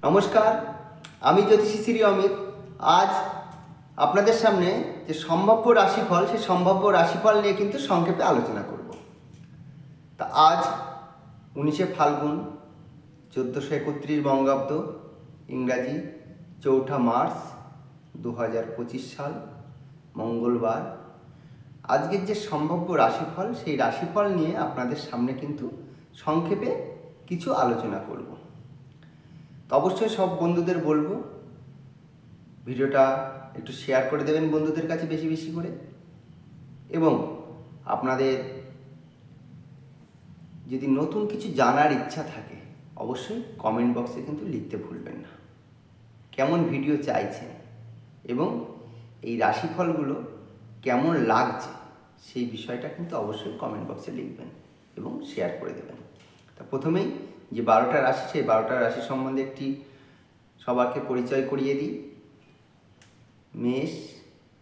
নমস্কার, আমি জ্যোতিষী শ্রী অমিত। আজ আপনাদের সামনে যে সম্ভাব্য রাশিফল, সেই সম্ভাব্য রাশিফল নিয়ে কিন্তু সংক্ষেপে আলোচনা করব। তা আজ 19শে ফাল্গুন 1431 বঙ্গাব্দ, ইংরাজি 4ঠা মার্চ 2025 সাল, মঙ্গলবার। আজকের যে সম্ভাব্য রাশিফল, সেই রাশিফল নিয়ে আপনাদের সামনে কিন্তু সংক্ষেপে কিছু আলোচনা করব। তো অবশ্যই সব বন্ধুদের বলবো ভিডিওটা একটু শেয়ার করে দেবেন বন্ধুদের কাছে বেশি বেশি করে, এবং আপনাদের যদি নতুন কিছু জানার ইচ্ছা থাকে অবশ্যই কমেন্ট বক্সে কিন্তু লিখতে ভুলবেন না কেমন ভিডিও চাইছেন, এবং এই রাশিফলগুলো কেমন লাগছে সেই বিষয়টা কিন্তু অবশ্যই কমেন্ট বক্সে লিখবেন এবং শেয়ার করে দেবেন। তা প্রথমেই যে 12টা রাশি, সেই 12টা রাশি সম্বন্ধে একটি সবাইকে পরিচয় করিয়ে দিই। মেষ,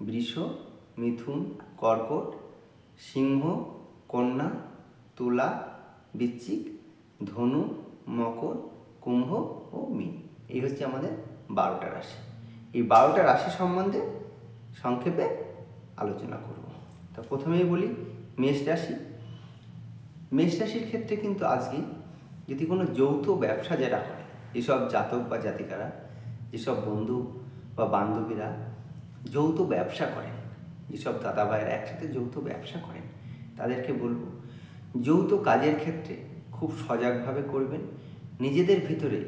বৃষ, মিথুন, কর্কট, সিংহ, কন্যা, তুলা, বৃশ্চিক, ধনু, মকর, কুম্ভ ও মীন। এই হচ্ছে আমাদের 12টা রাশি। এই 12টা রাশি সম্বন্ধে সংক্ষেপে আলোচনা করব। তা প্রথমেই বলি মেষ রাশি। মেষ রাশির ক্ষেত্রে কিন্তু আজকে যদি কোনো যৌথ ব্যবসা যারা করে, যেসব জাতক বা জাতিকারা, যেসব বন্ধু বা বান্ধবীরা যৌথ ব্যবসা করেন, যেসব দাদা ভাইয়েরা একসাথে যৌথ ব্যবসা করেন, তাদেরকে বলবো যৌথ কাজের ক্ষেত্রে খুব সজাগভাবে করবেন। নিজেদের ভিতরে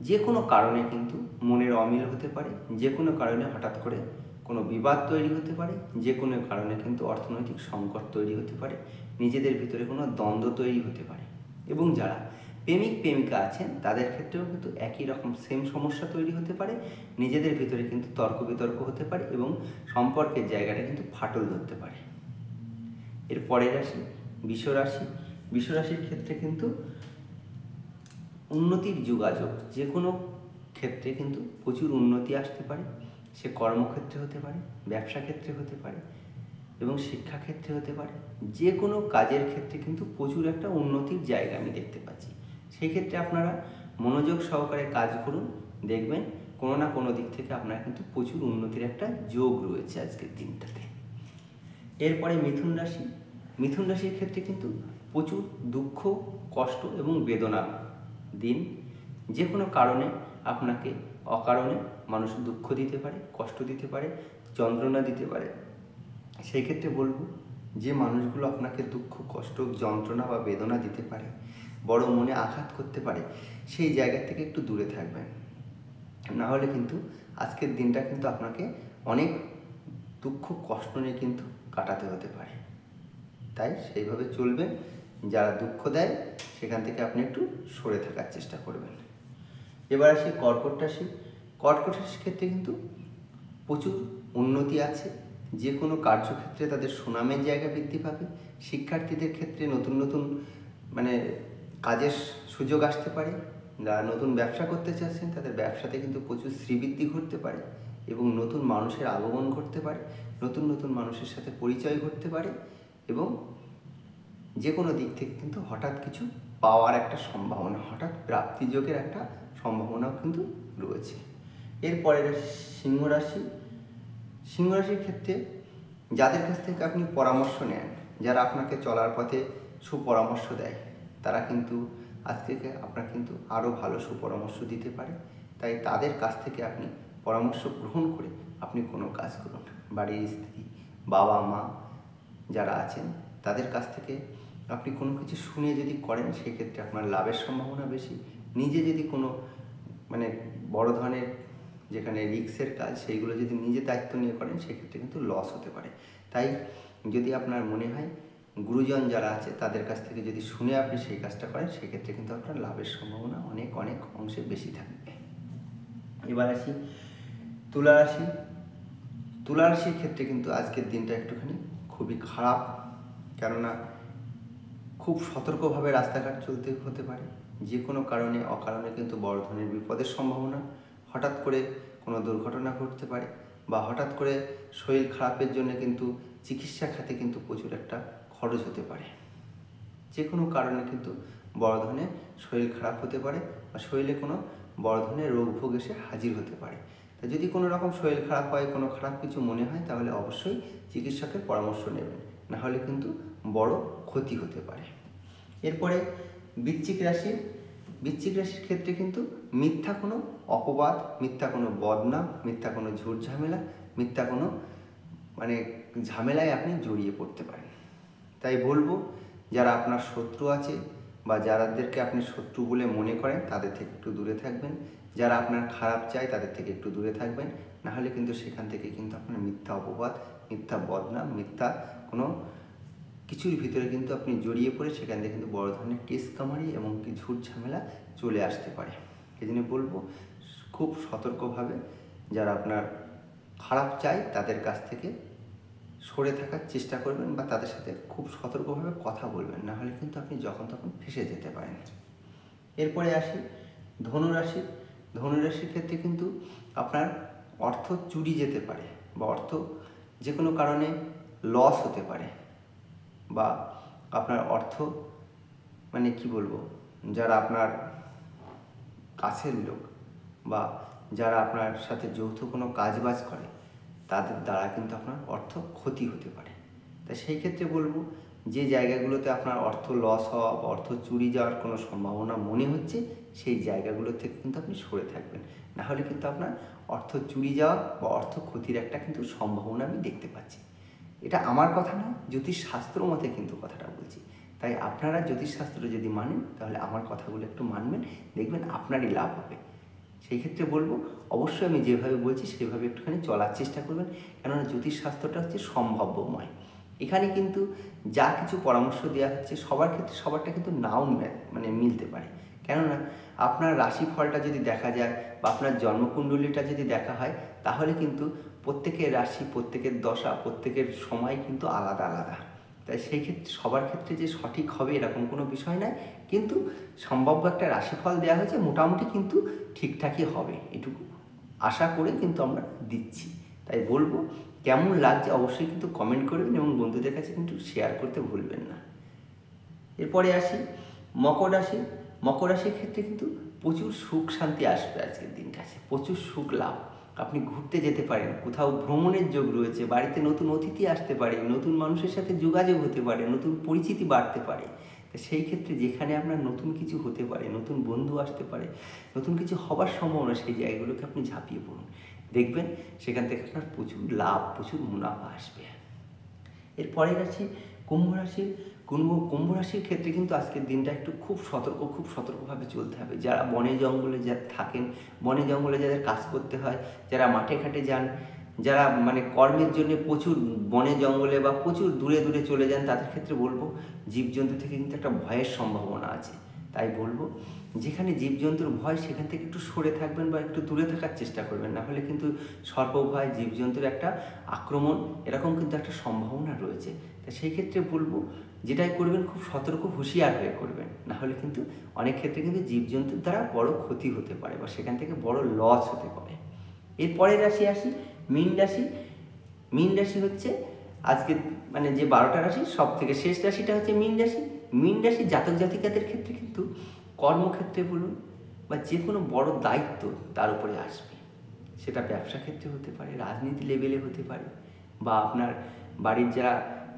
যে কোনো কারণে কিন্তু মনের অমিল হতে পারে, যে কোনো কারণে হঠাৎ করে কোনো বিবাদ তৈরি হতে পারে, যে কোনো কারণে কিন্তু অর্থনৈতিক সংকট তৈরি হতে পারে, নিজেদের ভিতরে কোনো দ্বন্দ্ব তৈরি হতে পারে। এবং যারা প্রেমিক প্রেমিকা আছেন তাদের ক্ষেত্রেও কিন্তু একই রকম সেম সমস্যা তৈরি হতে পারে, নিজেদের ভিতরে কিন্তু তর্ক বিতর্ক হতে পারে এবং সম্পর্কের জায়গাটা কিন্তু ফাটল ধরতে পারে। এর পরের রাশি বৃষ রাশি। বৃষ রাশির ক্ষেত্রে কিন্তু উন্নতির যোগাযোগ, যে কোনো ক্ষেত্রে কিন্তু প্রচুর উন্নতি আসতে পারে। সে কর্মক্ষেত্রে হতে পারে, ব্যবসা ক্ষেত্রে হতে পারে এবং শিক্ষাক্ষেত্রে হতে পারে। যে কোনো কাজের ক্ষেত্রে কিন্তু প্রচুর একটা উন্নতির জায়গা আমি দেখতে পাচ্ছি। সেই ক্ষেত্রে আপনারা মনোযোগ সহকারে কাজ করুন, দেখবেন কোনো না কোনো দিক থেকে আপনার কিন্তু প্রচুর উন্নতির একটা যোগ রয়েছে আজকের দিনটাতে। এরপরে মিথুন রাশি। মিথুন রাশির ক্ষেত্রে কিন্তু প্রচুর দুঃখ, কষ্ট এবং বেদনার দিন। যে কোনো কারণে আপনাকে অকারণে মানুষ দুঃখ দিতে পারে, কষ্ট দিতে পারে, যন্ত্রণা দিতে পারে। সেই ক্ষেত্রে বলবো যে মানুষগুলো আপনাকে দুঃখ, কষ্ট, যন্ত্রণা বা বেদনা দিতে পারে, বড় মনে আঘাত করতে পারে, সেই জায়গা থেকে একটু দূরে থাকবেন। না হলে কিন্তু আজকের দিনটা কিন্তু আপনাকে অনেক দুঃখ কষ্ট নিয়ে কিন্তু কাটাতে হতে পারে। তাই সেইভাবে চলবেন। যারা দুঃখ দেয় সেখান থেকে আপনি একটু সরে থাকার চেষ্টা করবেন। এবার আসি কর্কট রাশি। কর্কট রাশির ক্ষেত্রে কিন্তু প্রচুর উন্নতি আছে। যে কোনো কার্যক্ষেত্রে তাদের সুনামের জায়গা বৃদ্ধি পাবে। শিক্ষার্থীদের ক্ষেত্রে নতুন নতুন কাজের সুযোগ আসতে পারে। যারা নতুন ব্যবসা করতে চাচ্ছেন তাদের ব্যবসাতে কিন্তু প্রচুর শ্রীবৃদ্ধি ঘটতে পারে এবং নতুন মানুষের আগমন ঘটতে পারে, নতুন নতুন মানুষের সাথে পরিচয় ঘটতে পারে এবং যে কোনো দিক থেকে কিন্তু হঠাৎ কিছু পাওয়ার একটা সম্ভাবনা, হঠাৎ প্রাপ্তিযোগের একটা সম্ভাবনাও কিন্তু রয়েছে। এরপরে সিংহ রাশি। সিংহ রাশির ক্ষেত্রে যাদের কাছ থেকে আপনি পরামর্শ নেন, যারা আপনাকে চলার পথে সুপরামর্শ দেয়, তারা কিন্তু আজ থেকে আপনার কিন্তু আরও ভালো সুপরামর্শ দিতে পারে। তাই তাদের কাছ থেকে আপনি পরামর্শ গ্রহণ করে আপনি কোনো কাজ করুন। বাড়ির স্ত্রী, বাবা মা যারা আছেন তাদের কাছ থেকে আপনি কোনো কিছু শুনে যদি করেন সেক্ষেত্রে আপনার লাভের সম্ভাবনা বেশি। নিজে যদি কোনো বড় ধরনের যেখানে রিস্কের কাজ, সেইগুলো যদি নিজে দায়িত্ব নিয়ে করেন সেক্ষেত্রে কিন্তু লস হতে পারে। তাই যদি আপনার মনে হয় গুরুজন যারা আছে তাদের কাছ থেকে যদি শুনে আপনি সেই কাজটা করেন সেক্ষেত্রে কিন্তু আপনার লাভের সম্ভাবনা অনেক অনেক অংশে বেশি থাকবে। এবার আসি তুলা রাশি। তুলা রাশির ক্ষেত্রে কিন্তু আজকের দিনটা একটুখানি খুবই খারাপ, কেননা খুব সতর্কভাবে রাস্তাঘাট চলতে হতে পারে। যে কোনো কারণে অকারণে কিন্তু বড় ধরনের বিপদের সম্ভাবনা, হঠাৎ করে কোনো দুর্ঘটনা ঘটতে পারে বা হঠাৎ করে শরীর খারাপের জন্য কিন্তু চিকিৎসা খাতে কিন্তু প্রচুর একটা খরচ হতে পারে। যে কোনো কারণে কিন্তু বড় ধরনের শরীর খারাপ হতে পারে বা শরীরে কোনো বড় ধরনের রোগ ভোগ এসে হাজির হতে পারে। তা যদি কোনো রকম শরীর খারাপ হয়, কোনো খারাপ কিছু মনে হয়, তাহলে অবশ্যই চিকিৎসকের পরামর্শ নেবেন, নাহলে কিন্তু বড় ক্ষতি হতে পারে। এরপরে বৃশ্চিক রাশির ক্ষেত্রে কিন্তু মিথ্যা কোনো অপবাদ, মিথ্যা কোনো বদনাম, মিথ্যা কোনো ঝুট ঝামেলা, মিথ্যা কোনো ঝামেলায় আপনি জড়িয়ে পড়তে পারেন। তাই বলবো, যারা আপনার শত্রু আছে বা যাদেরকে আপনি শত্রু বলে মনে করেন, তাদের থেকে একটু দূরে থাকবেন। যারা আপনার খারাপ চায়, তাদের থেকে একটু দূরে থাকবেন, নাহলে কিন্তু সেখান থেকে কিন্তু আপনার মিথ্যা অপবাদ, মিথ্যা বদনাম, মিথ্যা কোনো কিছুর ভিতরে কিন্তু আপনি জড়িয়ে পড়ে সেখান থেকে কিন্তু বড় ধরনের কেস কামারি এবং ঝুট ঝামেলা চলে আসতে পারে। এই জন্য বলবো, খুব সতর্কভাবে যারা আপনার খারাপ চায় তাদের কাছ থেকে সরে থাকার চেষ্টা করবেন, বা তাদের সাথে খুব সতর্কভাবে কথা বলবেন, নাহলে কিন্তু আপনি যখন তখন ফেঁসে যেতে পারেন। এরপরে আসি ধনুরাশির ক্ষেত্রে কিন্তু আপনার অর্থ চুরি যেতে পারে, বা অর্থ যে কোনো কারণে লস হতে পারে, বা আপনার অর্থ কি বলবো, যারা আপনার কাছের লোক বা যারা আপনার সাথে যৌথ কোনো কাজবাজ করে, তাদের দ্বারা কিন্তু আপনার অর্থ ক্ষতি হতে পারে। তাই সেই ক্ষেত্রে বলবো, যে জায়গাগুলোতে আপনার অর্থ লস হওয়া বা অর্থ চুরি যাওয়ার কোনো সম্ভাবনা মনে হচ্ছে, সেই জায়গাগুলো থেকে কিন্তু আপনি সরে থাকবেন, নাহলে কিন্তু আপনার অর্থ চুরি যাওয়া বা অর্থ ক্ষতির একটা কিন্তু সম্ভাবনা আমি দেখতে পাচ্ছি। এটা আমার কথা না, জ্যোতিষশাস্ত্র মতে কিন্তু কথাটা বলছি। তাই আপনারা জ্যোতিষশাস্ত্র যদি মানেন, তাহলে আমার কথাগুলো একটু মানবেন, দেখবেন আপনারই লাভ হবে। সেই ক্ষেত্রে বলবো, অবশ্যই আমি যেভাবে বলছি সেভাবে একটুখানি চলার চেষ্টা করবেন, কেননা জ্যোতিষশাস্ত্রটা হচ্ছে সম্ভাব্যময়। এখানে কিন্তু যা কিছু পরামর্শ দেওয়া হচ্ছে সবার ক্ষেত্রে সবারটা কিন্তু নাও মিলতে পারে। কেননা আপনার রাশিফলটা যদি দেখা যায় বা আপনার জন্মকুণ্ডলীটা যদি দেখা হয়, তাহলে কিন্তু প্রত্যেকের রাশি, প্রত্যেকের দশা, প্রত্যেকের সময় কিন্তু আলাদা আলাদা। তাই সেই ক্ষেত্রে সবার ক্ষেত্রে যে সঠিক হবে এরকম কোনো বিষয় নয়, কিন্তু সম্ভাব্য একটা রাশিফল দেওয়া হয়েছে, মোটামুটি কিন্তু ঠিকঠাকই হবে, এটুকু আশা করে কিন্তু আমরা দিচ্ছি। তাই বলবো, কেমন লাগছে অবশ্যই কিন্তু কমেন্ট করবেন এবং বন্ধুদের কাছে কিন্তু শেয়ার করতে ভুলবেন না। এরপরে আসি মকর রাশির ক্ষেত্রে কিন্তু প্রচুর সুখ শান্তি আসবে আজকের দিনটাতে, প্রচুর সুখ লাভ। আপনি ঘুরতে যেতে পারেন, কোথাও ভ্রমণের যোগ রয়েছে, বাড়িতে নতুন অতিথি আসতে পারে, নতুন মানুষের সাথে যোগাযোগ হতে পারে, নতুন পরিচিতি বাড়তে পারে। সেই ক্ষেত্রে যেখানে আপনার নতুন কিছু হতে পারে, নতুন বন্ধু আসতে পারে, নতুন কিছু হবার সম্ভাবনা, সেই জায়গাগুলোকে আপনি ঝাঁপিয়ে পড়ুন, দেখবেন সেখান থেকে আপনার প্রচুর লাভ, প্রচুর মুনাফা আসবে। এরপরে আছি কুম্ভ রাশির ক্ষেত্রে কিন্তু আজকের দিনটা একটু খুব সতর্কভাবে চলতে হবে। যারা বনে জঙ্গলে থাকেন, বনে জঙ্গলে যাদের কাজ করতে হয়, যারা মাঠে ঘাটে যান, যারা কর্মের জন্য প্রচুর বনে জঙ্গলে বা প্রচুর দূরে দূরে চলে যান, তাদের ক্ষেত্রে বলবো জীবজন্তু থেকে কিন্তু একটা ভয়ের সম্ভাবনা আছে। তাই বলবো, যেখানে জীবজন্তুর ভয়, সেখান থেকে একটু সরে থাকবেন বা একটু দূরে থাকার চেষ্টা করবেন, না হলে কিন্তু সর্পভয়, জীবজন্তুর একটা আক্রমণ, এরকম কিন্তু একটা সম্ভাবনা রয়েছে। তাই সেই ক্ষেত্রে বলবো, যেটাই করবেন খুব সতর্ক হুঁশিয়ার হয়ে করবেন, না হলে কিন্তু অনেক ক্ষেত্রে কিন্তু জীবজন্তুর দ্বারা বড় ক্ষতি হতে পারে বা সেখান থেকে বড় লস হতে পারে। এরপরের রাশি আসি মীন রাশি হচ্ছে আজকে যে 12টা রাশি সব থেকে শেষ রাশিটা হচ্ছে মীন রাশি জাতক জাতিকাদের ক্ষেত্রে কিন্তু কর্মক্ষেত্রে বলুন বা যে কোনো বড় দায়িত্ব তার উপরে আসবে। সেটা ব্যবসা ক্ষেত্রে হতে পারে, রাজনীতি লেভেলে হতে পারে, বা আপনার বাড়ির যারা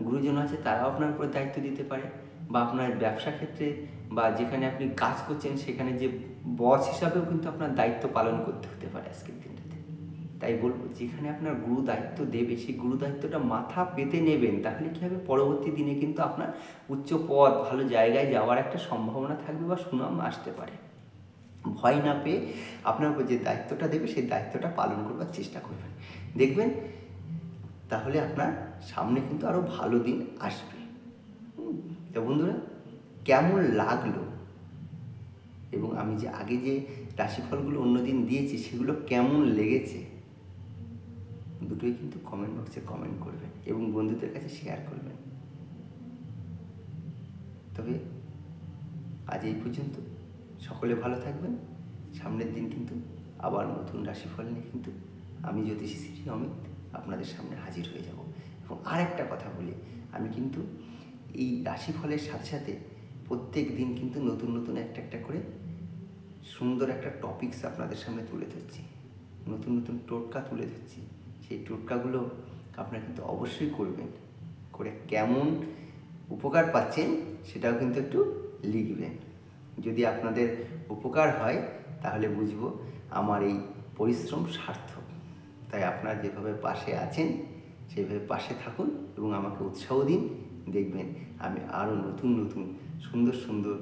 গুরুজন আছে তারাও আপনার উপরে দায়িত্ব দিতে পারে, বা আপনার ব্যবসা ক্ষেত্রে বা যেখানে আপনি কাজ করছেন সেখানে যে বস হিসাবেও কিন্তু আপনার দায়িত্ব পালন করতে হতে পারে আজকের দিনটাতে। তাই বলবো, যেখানে আপনার গুরু দায়িত্ব দেবে, সেই গুরু দায়িত্বটা মাথা পেতে নেবেন, তাহলে কী হবে, পরবর্তী দিনে কিন্তু আপনার উচ্চ পদ, ভালো জায়গায় যাওয়ার একটা সম্ভাবনা থাকবে বা সুনাম আসতে পারে। ভয় না পেয়ে আপনার উপর যে দায়িত্বটা দেবে, সেই দায়িত্বটা পালন করবার চেষ্টা করবেন, দেখবেন তাহলে আপনার সামনে কিন্তু আরও ভালো দিন আসবে। তো বন্ধুরা, কেমন লাগলো এবং আমি যে আগে যে রাশিফলগুলো অন্যদিন দিয়েছি সেগুলো কেমন লেগেছে, দুটোই কিন্তু কমেন্ট বক্সে কমেন্ট করবেন এবং বন্ধুদের কাছে শেয়ার করবেন। তবে আজ এই পর্যন্ত, সকলে ভালো থাকবেন। সামনের দিন কিন্তু আবার নতুন রাশিফল নিয়ে কিন্তু আমি জ্যোতিষী শ্রী অমিত আপনাদের সামনে হাজির হয়ে যাব। এবং আর একটা কথা বলি, আমি কিন্তু এই রাশিফলের সাথে সাথে প্রত্যেক দিন কিন্তু নতুন নতুন একটা করে সুন্দর একটা টপিকস আপনাদের সামনে তুলে ধরছি, নতুন নতুন টোটকা তুলে ধরছি। সেই টোটকাগুলো আপনারা কিন্তু অবশ্যই করবেন, করে কেমন উপকার পাচ্ছেন সেটাও কিন্তু একটু লিখবেন। যদি আপনাদের উপকার হয় তাহলে বুঝবো আমার এই পরিশ্রম সার্থক। তাই আপনারা যেভাবে পাশে আছেন সেইভাবে পাশে থাকুন এবং আমাকে উৎসাহ দিন। দেখবেন আমি আরও নতুন নতুন সুন্দর সুন্দর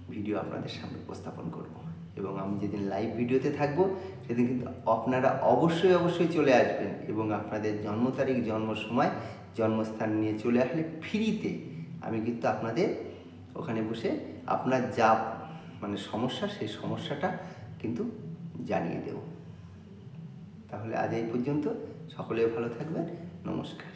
ভিডিও আপনাদের সামনে উপস্থাপন করব। এবং আমি যেদিন লাইভ ভিডিওতে থাকব সেদিন কিন্তু আপনারা অবশ্যই চলে আসবেন এবং আপনাদের জন্ম তারিখ, জন্ম সময়, জন্মস্থান নিয়ে চলে আসলে ফ্রিতে আমি কিন্তু আপনাদের ওখানে বসে আপনার যা সমস্যা, সেই সমস্যাটা কিন্তু জানিয়ে দেব। তাহলে আজ এই পর্যন্ত, সকলে ভালো থাকবেন। নমস্কার।